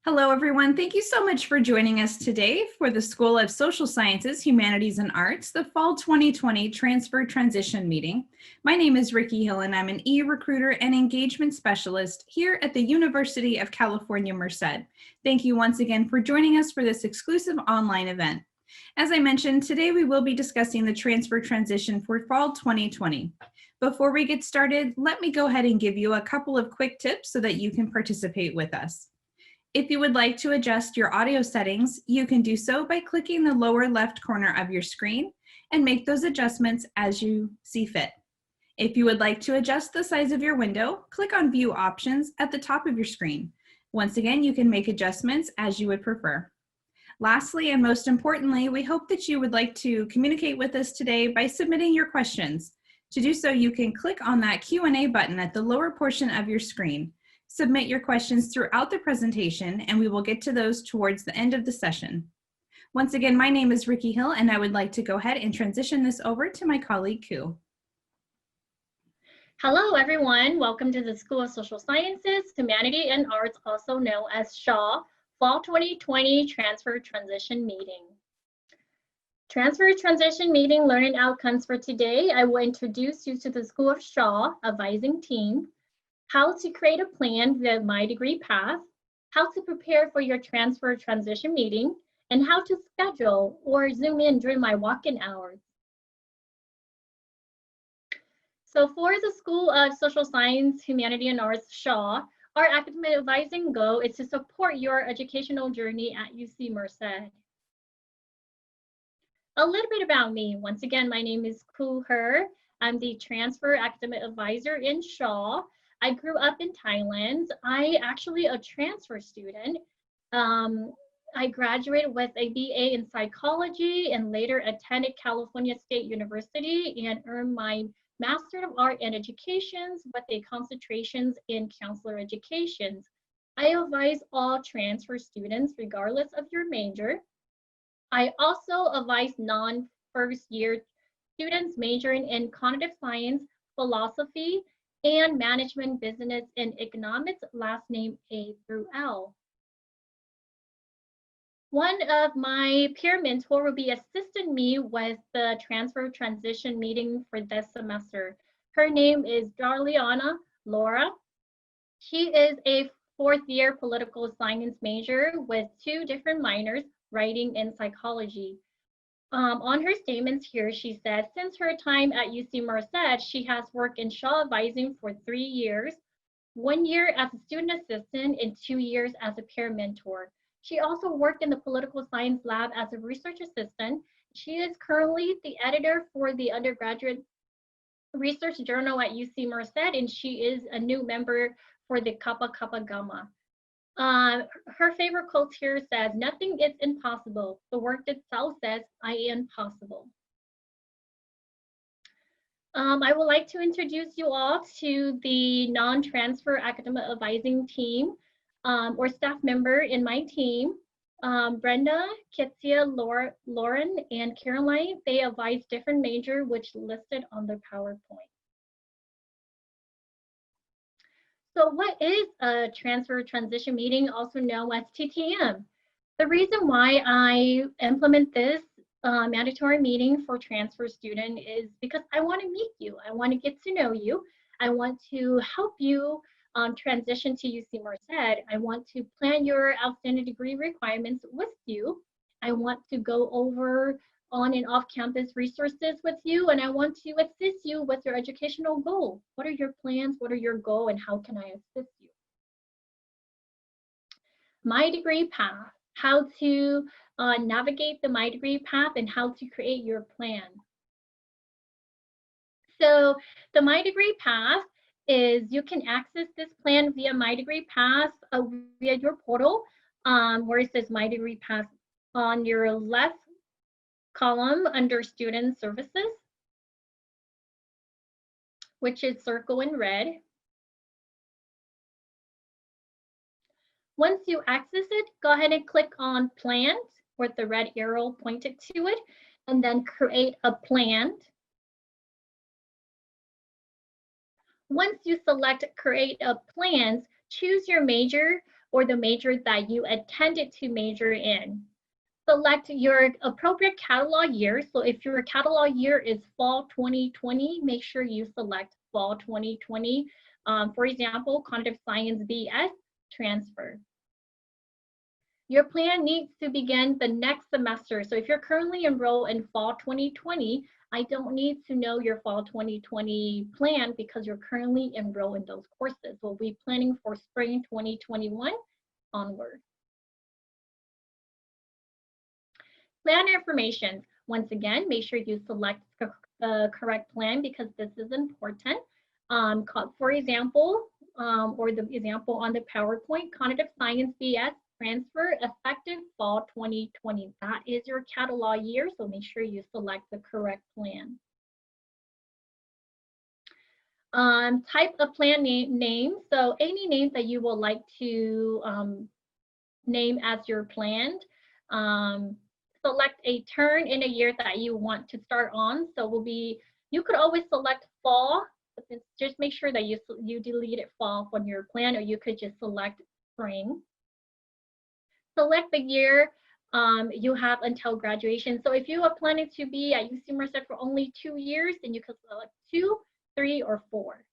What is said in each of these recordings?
Hello, everyone. Thank you so much for joining us today for the School of Social Sciences, Humanities, and Arts, the Fall 2020 Transfer Transition Meeting. My name is Ricky Hill, and I'm an e-recruiter and engagement specialist here at the University of California, Merced. Thank you once again for joining us for this exclusive online event. As I mentioned, today we will be discussing the transfer transition for Fall 2020. Before we get started, let me go ahead and give you a couple of quick tips so that you can participate with us. If you would like to adjust your audio settings, you can do so by clicking the lower left corner of your screen and make those adjustments as you see fit. If you would like to adjust the size of your window, click on View Options at the top of your screen. Once again, you can make adjustments as you would prefer. Lastly, and most importantly, we hope that you would like to communicate with us today by submitting your questions. To do so, you can click on that Q&A button at the lower portion of your screen. Submit your questions throughout the presentation, and we will get to those towards the end of the session. Once again, my name is Ricky Hill, and I would like to go ahead and transition this over to my colleague, Kou. Hello, everyone. Welcome to the School of Social Sciences, Humanities, and Arts, also known as SSHA, Fall 2020 Transfer Transition Meeting. Transfer Transition Meeting Learning Outcomes for today. I will introduce you to the School of SSHA Advising team, how to create a plan via MyDegreePath, how to prepare for your transfer transition meeting, and how to schedule or Zoom in during my walk-in hours. So for the School of Social Science, Humanities, and Arts, SSHA, our academic advising goal is to support your educational journey at UC Merced. A little bit about me. Once again, my name is Kou Her. I'm the transfer academic advisor in SSHA. I grew up in Thailand. I actually a transfer student. I graduated with a BA in psychology and later attended California State University and earned my Master of Art in Education with a concentration in counselor education. I advise all transfer students regardless of your major. I also advise non-first year students majoring in cognitive science, philosophy, and management, business, and economics, last name A through L. One of my peer mentor will be assisting me with the transfer transition meeting for this semester. Her name is Dariana, Lara. She is a fourth year political science major with 2 different minors, writing and psychology. On her statements here, she said, since her time at UC Merced, she has worked in SSHA Advising for 3 years, 1 year as a student assistant and 2 years as a peer mentor. She also worked in the political science lab as a research assistant. She is currently the editor for the undergraduate research journal at UC Merced, and she is a new member for the Kappa Kappa Gamma. Her favorite quote here says, nothing is impossible. The work itself says, I am possible. I would like to introduce you all to the non-transfer academic advising team or staff member in my team. Brenda, Kitsia, Lauren, and Caroline, they advise different major which listed on their PowerPoint. So what is a transfer transition meeting, also known as TTM? The reason why I implement this mandatory meeting for transfer student is because I want to meet you. I want to get to know you. I want to help you transition to UC Merced. I want to plan your outstanding degree requirements with you. I want to go over on and off campus resources with you, and I want to assist you with your educational goal. What are your plans? What are your goals, and how can I assist you? MyDegreePath, how to navigate the MyDegreePath and how to create your plan. So the MyDegreePath is you can access this plan via MyDegreePath via your portal where it says MyDegreePath on your left column under Student Services, which is circled in red. Once you access it, go ahead and click on Plan with the red arrow pointed to it, and then create a plan. Once you select Create a Plan, choose your major or the major that you intended to major in. Select your appropriate catalog year. So if your catalog year is fall 2020, make sure you select fall 2020. For example, Cognitive Science BS transfer. Your plan needs to begin the next semester. So if you're currently enrolled in fall 2020, I don't need to know your fall 2020 plan because you're currently enrolled in those courses. We'll be planning for spring 2021 onward. Plan information. Once again, make sure you select the correct plan because this is important. For example, or the example on the PowerPoint, Cognitive Science BS transfer effective fall 2020. That is your catalog year, so make sure you select the correct plan. Type of plan name. So any name that you would like to name as your plan. Select a turn in a year that you want to start on. So you could always select fall, but just make sure that you deleted fall from your plan, or you could just select spring. Select the year you have until graduation. So if you are planning to be at UC Merced for only 2 years, then you could select 2, 3, or 4.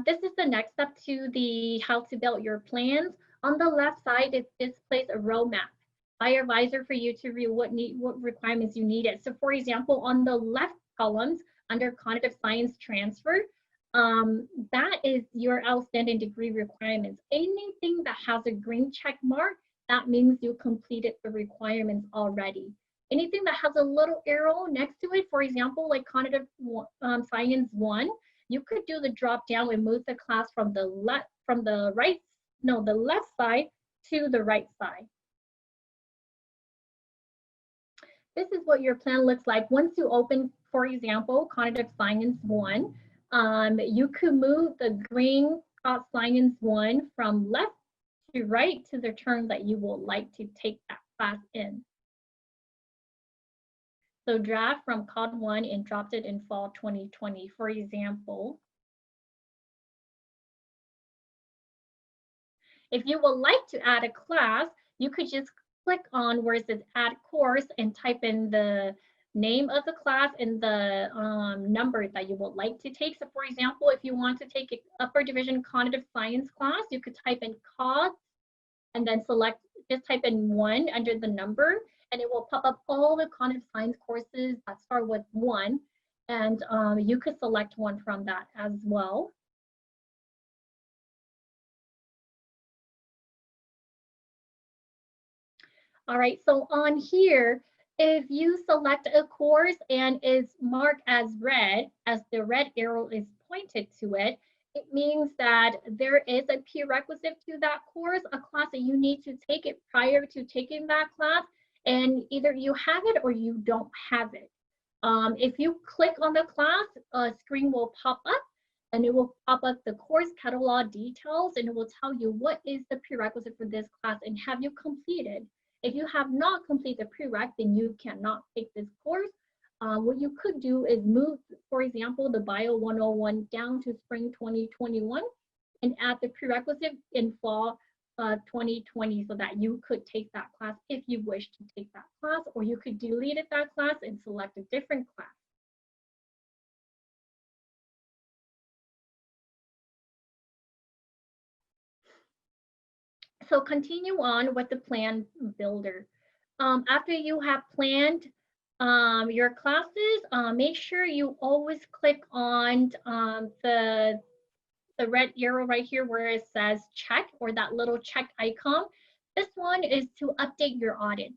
This is the next step to the how to build your plans. On the left side, it displays a roadmap by your advisor for you to read what requirements you needed. So for example, on the left columns under Cognitive Science Transfer, that is your outstanding degree requirements. Anything that has a green check mark, that means you completed the requirements already. Anything that has a little arrow next to it, for example, like Cognitive Science 1, you could do the drop down and move the class from the left side to the right side. This is what your plan looks like. Once you open, for example, Cognitive Science 1, you could move the green Science 1 from left to right to the term that you would like to take that class in. So draft from Cod 1 and dropped it in fall 2020, for example. If you would like to add a class, you could just click on where it says add course and type in the name of the class and the number that you would like to take. So for example, if you want to take an upper division cognitive science class, you could type in COD and then just type in 1 under the number, and it will pop up all the cognitive science courses that start with 1. And you could select one from that as well. All right, so on here, if you select a course and is marked as red, as the red arrow is pointed to it, it means that there is a prerequisite to that course, a class that you need to take it prior to taking that class, and either you have it or you don't have it. If you click on the class, a screen will pop up, and it will pop up the course catalog details, and it will tell you what is the prerequisite for this class and have you completed. If you have not completed the prereq, then you cannot take this course. What you could do is move, for example, the Bio 101 down to spring 2021 and add the prerequisite in fall 2020 so that you could take that class if you wish to take that class, or you could delete that class and select a different class. So continue on with the plan builder. After you have planned your classes, make sure you always click on the red arrow right here where it says check, or that little check icon. This one is to update your audit.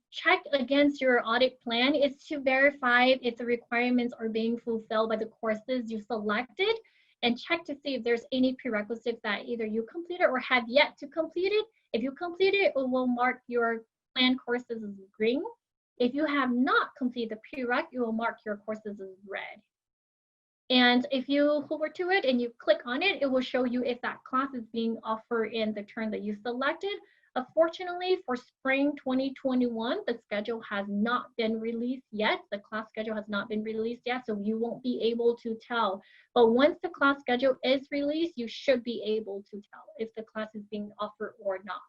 Check against your audit plan is to verify if the requirements are being fulfilled by the courses you selected, and check to see if there's any prerequisites that either you completed or have yet to complete it. If you complete it, it will mark your planned courses as green. If you have not completed the prereq, it will mark your courses as red. And if you hover to it and you click on it, it will show you if that class is being offered in the term that you selected. Unfortunately, for spring 2021, the schedule has not been released yet. The class schedule has not been released yet, so you won't be able to tell. But once the class schedule is released, you should be able to tell if the class is being offered or not.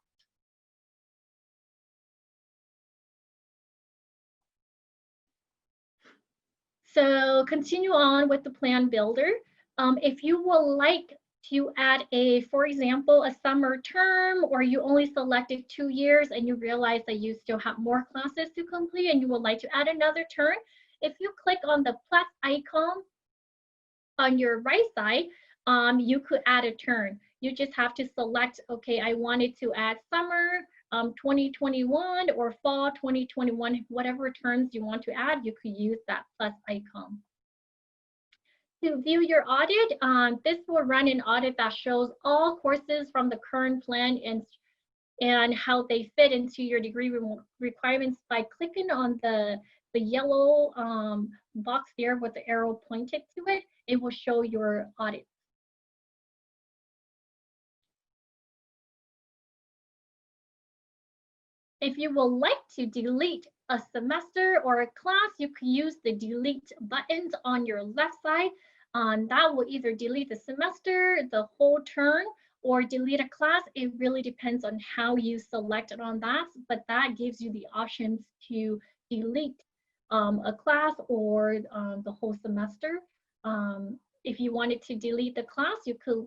So continue on with the plan builder. If you would like to add for example, a summer term, or you only selected 2 years and you realize that you still have more classes to complete and you would like to add another term, if you click on the plus icon on your right side, you could add a term. You just have to select, okay, I wanted to add summer 2021 or fall 2021, whatever terms you want to add, you could use that plus icon. To view your audit, this will run an audit that shows all courses from the current plan and how they fit into your degree requirements by clicking on the yellow box there with the arrow pointed to it. It will show your audit. If you would like to delete a semester or a class, you can use the delete buttons on your left side. That will either delete the semester, the whole term, or delete a class. It really depends on how you selected on that, but that gives you the options to delete a class or the whole semester. If you wanted to delete the class, you could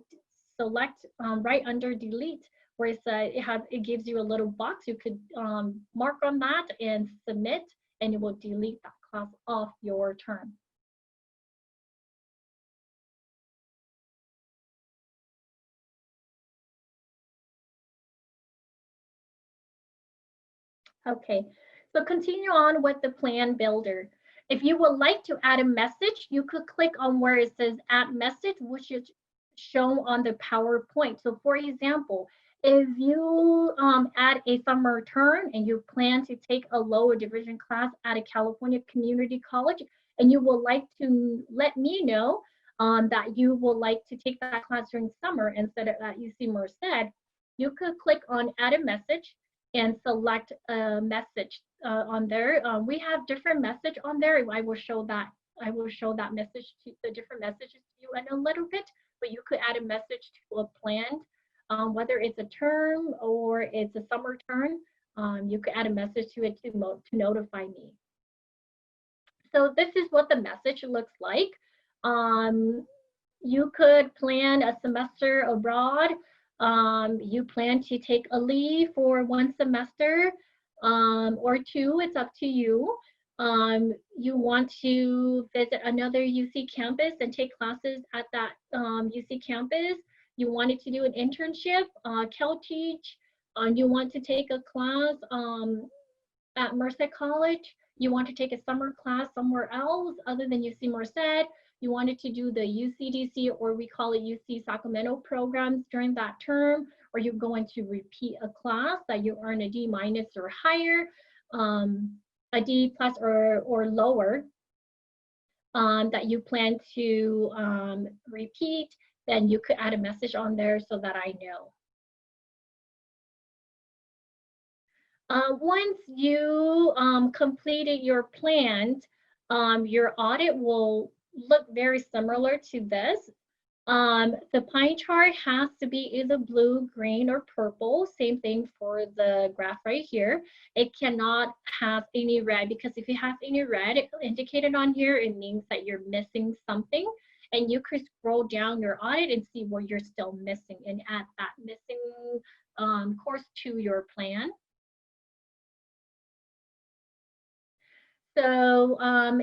select right under delete, where it gives you a little box. You could mark on that and submit, and it will delete that class off your term. Okay, so continue on with the plan builder. If you would like to add a message, you could click on where it says add message, which is shown on the PowerPoint. So for example, if you add a summer term and you plan to take a lower division class at a California community college, and you would like to let me know that you would like to take that class during summer instead of at UC Merced, you could click on add a message and select a message on there. We have different message on there. I will show that message to the different messages to you in a little bit, but you could add a message to a plan, whether it's a term or it's a summer term. You could add a message to it to notify me. So this is what the message looks like. You could plan a semester abroad. You plan to take a leave for 1 semester or 2, it's up to you. You want to visit another UC campus and take classes at that UC campus. You wanted to do an internship, Cal-Teach. You want to take a class at Merced College. You want to take a summer class somewhere else other than UC Merced. You wanted to do the UCDC, or we call it UC Sacramento programs during that term, or you're going to repeat a class that you earn a D- or higher, a D+ or lower, that you plan to repeat, then you could add a message on there so that I know. Once you completed your plans, your audit will look very similar to this. The pie chart has to be either blue, green, or purple. Same thing for the graph right here. It cannot have any red, because if it has any red indicated on here, it means that you're missing something. And you could scroll down your audit and see where you're still missing and add that missing course to your plan. So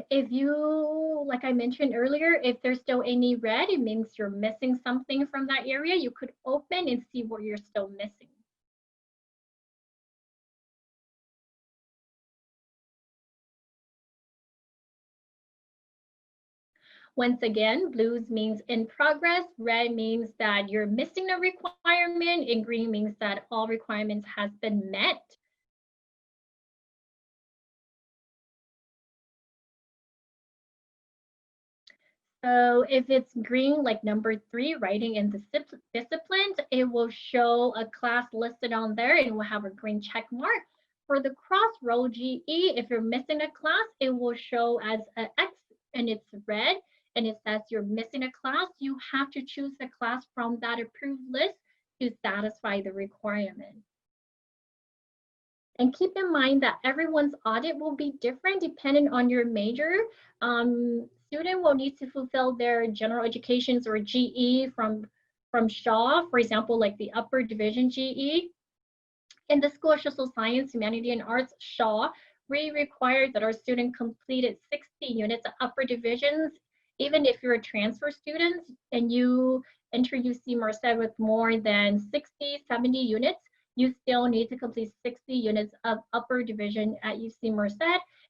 if you, like I mentioned earlier, if there's still any red, it means you're missing something from that area. You could open and see what you're still missing. Once again, blues means in progress, red means that you're missing a requirement, and green means that all requirements has been met. So if it's green, like number 3, writing in the disciplines, it will show a class listed on there and will have a green check mark. For the crossroad GE, if you're missing a class, it will show as an X and it's red and it says you're missing a class. You have to choose a class from that approved list to satisfy the requirement. And keep in mind that everyone's audit will be different depending on your major. Student will need to fulfill their general educations or GE from SHA, for example, like the upper division GE. In the School of Social Science, Humanity, and Arts, SHA, we require that our student completed 60 units of upper divisions. Even if you're a transfer student and you enter UC Merced with more than 60, 70 units, you still need to complete 60 units of upper division at UC Merced.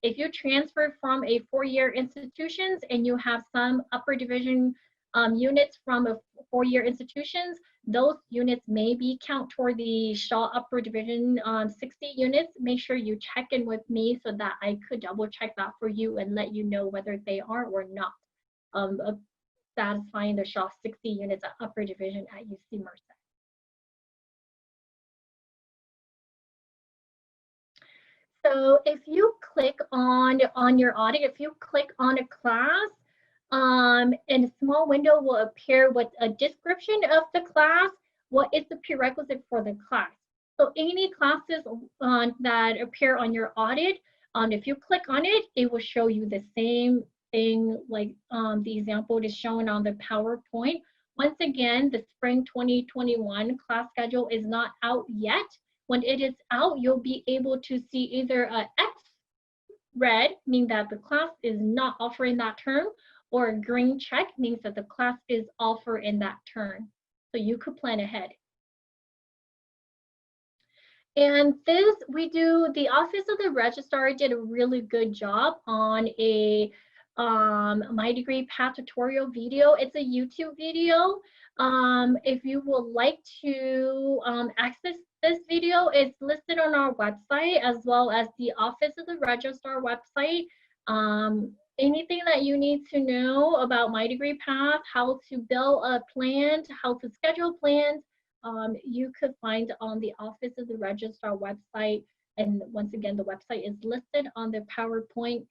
If you transfer from a 4-year institutions and you have some upper division units from a 4-year institutions, those units may be count toward the SHA upper division 60 units. Make sure you check in with me so that I could double check that for you and let you know whether they are or not satisfying the SHA 60 units of upper division at UC Merced. So if you click on your audit, if you click on a class, and a small window will appear with a description of the class, what is the prerequisite for the class. So any classes that appear on your audit, if you click on it, it will show you the same thing like the example is shown on the PowerPoint. Once again, the spring 2021 class schedule is not out yet. When it is out, you'll be able to see either a X red, meaning that the class is not offering that term, or a green check means that the class is offered in that term. So you could plan ahead. And this, the Office of the Registrar did a really good job on a MyDegreePath tutorial video. It's a YouTube video. If you would like to access this video, it's listed on our website as well as the Office of the Registrar website. Anything that you need to know about MyDegreePath, how to build a plan, how to schedule plans, you could find on the Office of the Registrar website. And once again, the website is listed on the PowerPoint.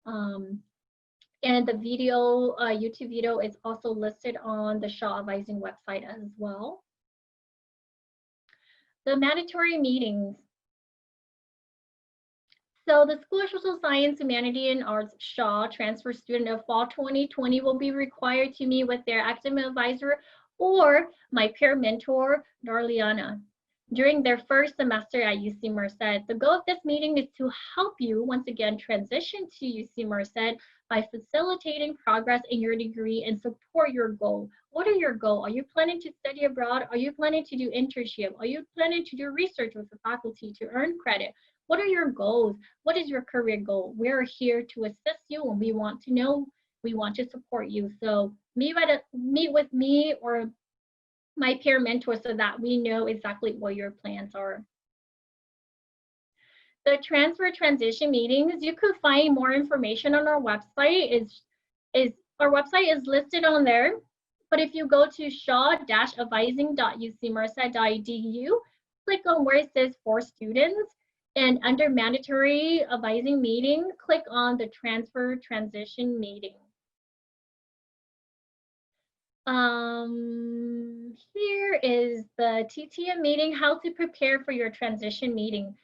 And the video, YouTube video is also listed on the SHA Advising website as well. The mandatory meetings. So the School of Social Science, Humanity, and Arts SHA transfer student of fall 2020 will be required to meet with their academic advisor or my peer mentor, Dariana, during their first semester at UC Merced. The goal of this meeting is to help you once again transition to UC Merced by facilitating progress in your degree and support your goal. What are your goals? Are you planning to study abroad? Are you planning to do internship? Are you planning to do research with the faculty to earn credit? What are your goals? What is your career goal? We're here to assist you and we want to know, we want to support you. So meet with me or my peer mentor so that we know exactly what your plans are. The transfer transition meetings, you could find more information on our website. Our website is listed on there. But if you go to sha-advising.ucmerced.edu, click on where it says for students, and under mandatory advising meeting, click on the transfer transition meeting. Here is the TTM meeting, how to prepare for your transition meeting.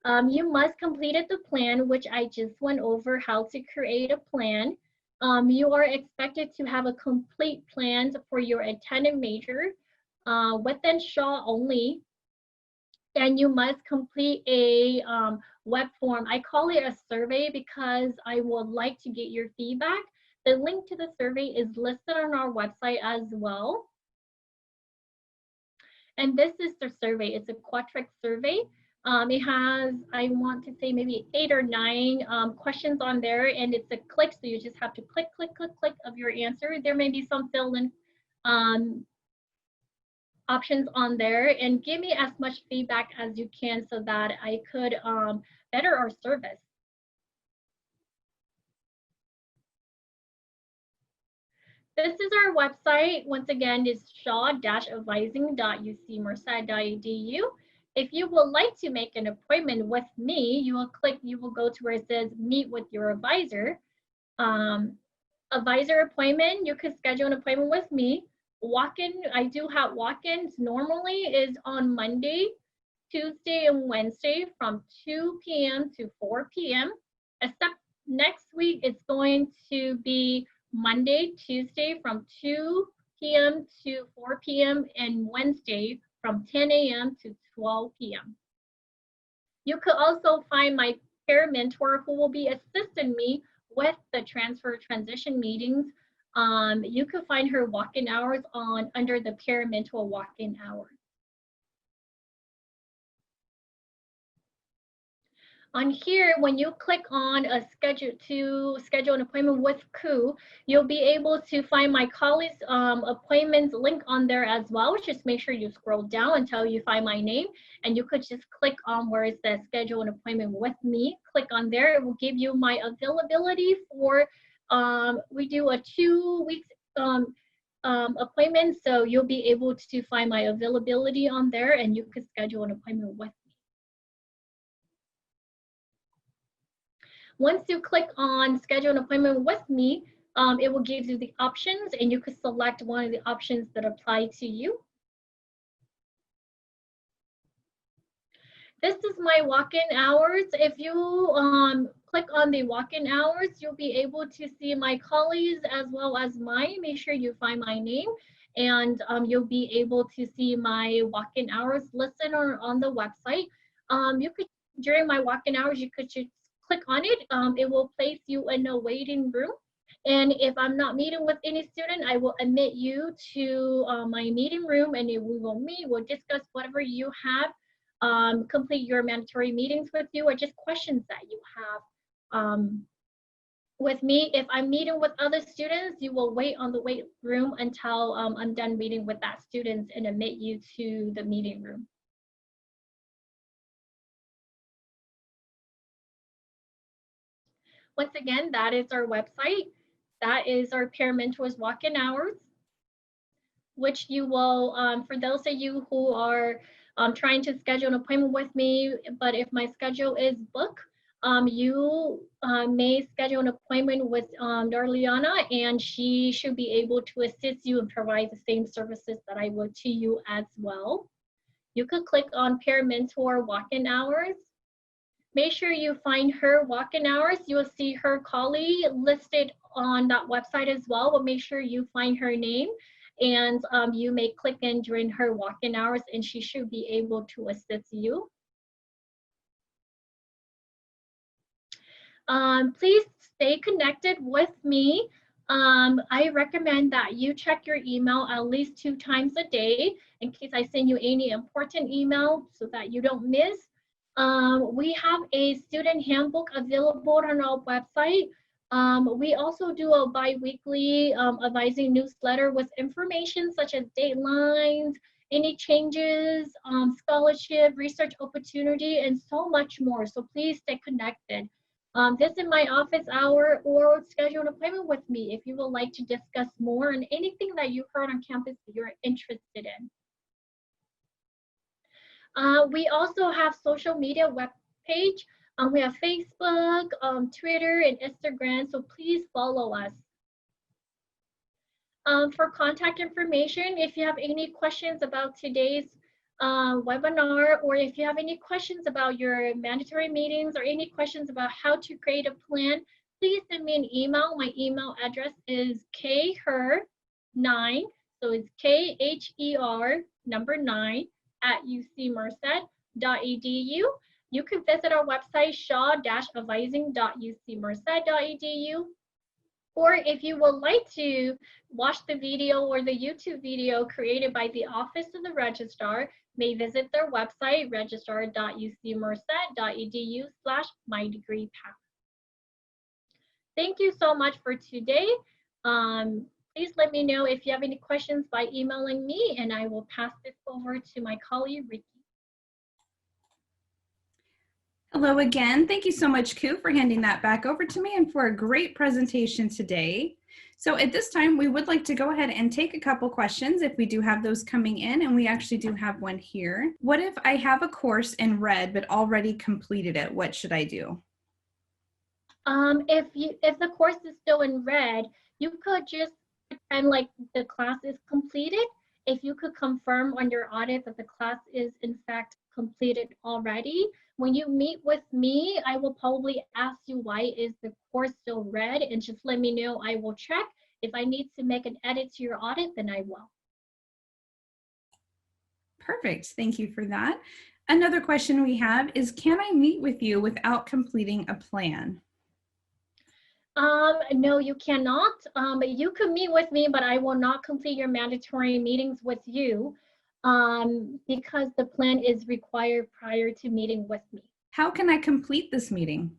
You must complete the plan, which I just went over how to create a plan. You are expected to have a complete plan for your attended major within SHA only. And you must complete a web form. I call it a survey because I would like to get your feedback. The link to the survey is listed on our website as well. And this is the survey. It's a Qualtrics survey. It has, I want to say maybe 8 or 9 questions on there, and it's a click. So you just have to click, click, click, click of your answer. There may be some fill-in options on there, and give me as much feedback as you can so that I could better our service. This is our website. Once again, it's SSHA-Advising.ucmerced.edu. If you would like to make an appointment with me, you will go to where it says meet with your advisor. Advisor appointment, you could schedule an appointment with me. Walk-in, I do have walk-ins normally is on Monday, Tuesday, and Wednesday from 2 p.m. to 4 p.m. Except next week, it's going to be Monday, Tuesday from 2 p.m. to 4 p.m. and Wednesday from 10 a.m. to 12 p.m. You could also find my peer mentor who will be assisting me with the transfer transition meetings. You could find her walk-in hours under the peer mentor walk-in hours. On here, when you click on schedule an appointment with Kou, you'll be able to find my colleagues' appointments link on there as well. Just make sure you scroll down until you find my name, and you could just click on where it says schedule an appointment with me. Click on there. It will give you my availability for, we do a 2 weeks appointment, so you'll be able to find my availability on there, and you could schedule an appointment with me. Once you click on schedule an appointment with me, it will give you the options, and you could select one of the options that apply to you. This is my walk-in hours. If you click on the walk-in hours, you'll be able to see my colleagues as well as mine. Make sure you find my name, and you'll be able to see my walk-in hours listed on the website. You could, during my walk-in hours, you could just click on it. It will place you in a waiting room. And if I'm not meeting with any student, I will admit you to my meeting room, and we will meet, we'll discuss whatever you have, complete your mandatory meetings with you, or just questions that you have with me. If I'm meeting with other students, you will wait on the wait room until I'm done meeting with that student and admit you to the meeting room. Once again, that is our website. That is our peer mentors walk-in hours, which you will, for those of you who are trying to schedule an appointment with me, but if my schedule is booked, you may schedule an appointment with Dariana, and she should be able to assist you and provide the same services that I would to you as well. You could click on peer mentor walk-in hours. Make sure you find her walk-in hours. You will see her colleague listed on that website as well, but make sure you find her name, and you may click in during her walk-in hours, and she should be able to assist you. Please stay connected with me. I recommend that you check your email at least 2 times a day in case I send you any important email so that you don't miss. We have a student handbook available on our website. We also do a bi-weekly advising newsletter with information such as deadlines, any changes, scholarship, research opportunity, and so much more. So please stay connected. Visit my office hour or schedule an appointment with me if you would like to discuss more on anything that you heard on campus that you're interested in. We also have social media web page. We have Facebook, Twitter, and Instagram, so please follow us. For contact information, if you have any questions about today's webinar, or if you have any questions about your mandatory meetings or any questions about how to create a plan, please send me an email. My email address is Kourer9, so it's KHER number 9 @ucmerced.edu. You can visit our website, sha-advising.ucmerced.edu. Or if you would like to watch the video or the YouTube video created by the Office of the Registrar, may visit their website, registrar.ucmerced.edu/MyDegreePath. Thank you so much for today. Please let me know if you have any questions by emailing me, and I will pass this over to my colleague, Ricky. Hello again. Thank you so much, Kou, for handing that back over to me and for a great presentation today. So at this time, we would like to go ahead and take a couple questions if we do have those coming in, and we actually do have one here. What if I have a course in red but already completed it? What should I do? If the course is still in red, you could just pretend like the class is completed. If you could confirm on your audit that the class is in fact completed already, when you meet with me, I will probably ask you why is the course still red, and just let me know. I will check. If I need to make an edit to your audit, then I will. Perfect. Thank you for that. Another question we have is, can I meet with you without completing a plan? No, you cannot. You could meet with me, but I will not complete your mandatory meetings with you because the plan is required prior to meeting with me. How can I complete this meeting?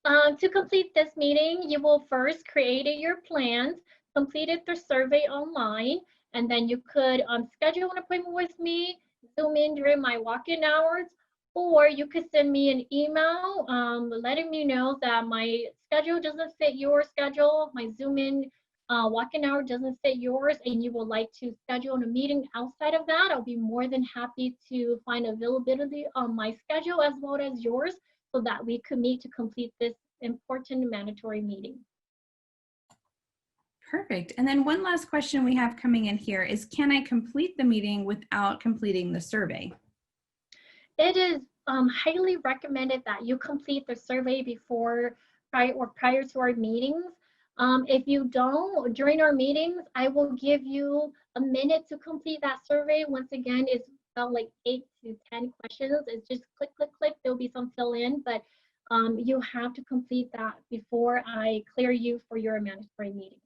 To complete this meeting, you will first create your plans, completed the survey online, and then you could schedule an appointment with me, Zoom in during my walk-in hours, or you could send me an email letting me know that my schedule doesn't fit your schedule, my Zoom in walk-in hour doesn't fit yours, and you would like to schedule a meeting outside of that. I'll be more than happy to find availability on my schedule as well as yours, so that we could meet to complete this important mandatory meeting. Perfect. And then one last question we have coming in here is, can I complete the meeting without completing the survey? It is highly recommended that you complete the survey before prior to our meetings. If you don't, during our meetings, I will give you a minute to complete that survey. Once again, it's about like 8 to 10 questions. It's just click, click, click. There'll be some fill in, but you have to complete that before I clear you for your mandatory meeting.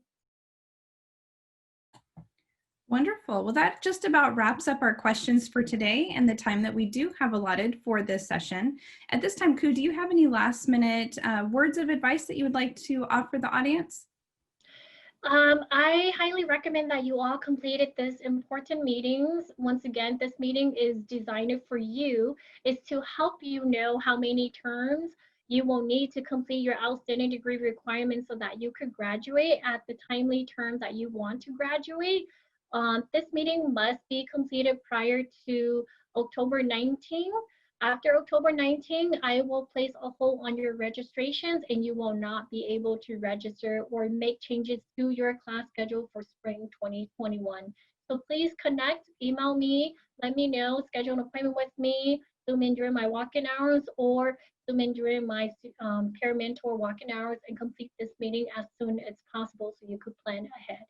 Wonderful. Well, that just about wraps up our questions for today and the time that we do have allotted for this session. At this time, Kou, do you have any last minute words of advice that you would like to offer the audience? I highly recommend that you all completed this important meetings. Once again, this meeting is designed for you. It's to help you know how many terms you will need to complete your outstanding degree requirements so that you could graduate at the timely term that you want to graduate. This meeting must be completed prior to October 19th. After October 19th, I will place a hold on your registrations and you will not be able to register or make changes to your class schedule for spring 2021. So please connect, email me, let me know, schedule an appointment with me, Zoom in during my walk-in hours, or Zoom in during my peer mentor walk-in hours, and complete this meeting as soon as possible so you could plan ahead.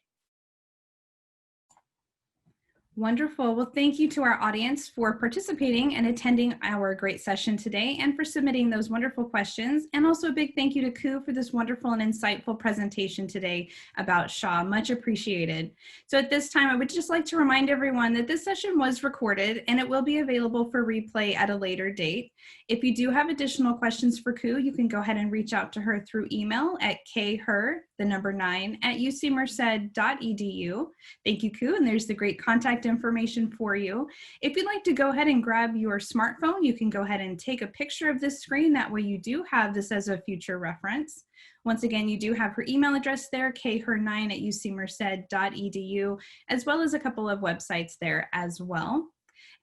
Wonderful. Well, thank you to our audience for participating and attending our great session today and for submitting those wonderful questions. And also a big thank you to Kou for this wonderful and insightful presentation today about SHA. Much appreciated. So at this time, I would just like to remind everyone that this session was recorded and it will be available for replay at a later date. If you do have additional questions for Kou, you can go ahead and reach out to her through email at Kourer, the number 9, at ucmerced.edu. Thank you, Kou, and there's the great contact information for you. If you'd like to go ahead and grab your smartphone, you can go ahead and take a picture of this screen. That way you do have this as a future reference. Once again, you do have her email address there, kourer9 at ucmerced.edu, as well as a couple of websites there as well.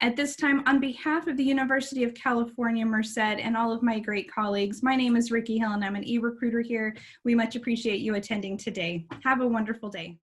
At this time, on behalf of the University of California, Merced, and all of my great colleagues, my name is Ricky Hill and I'm an e-recruiter here. We much appreciate you attending today. Have a wonderful day.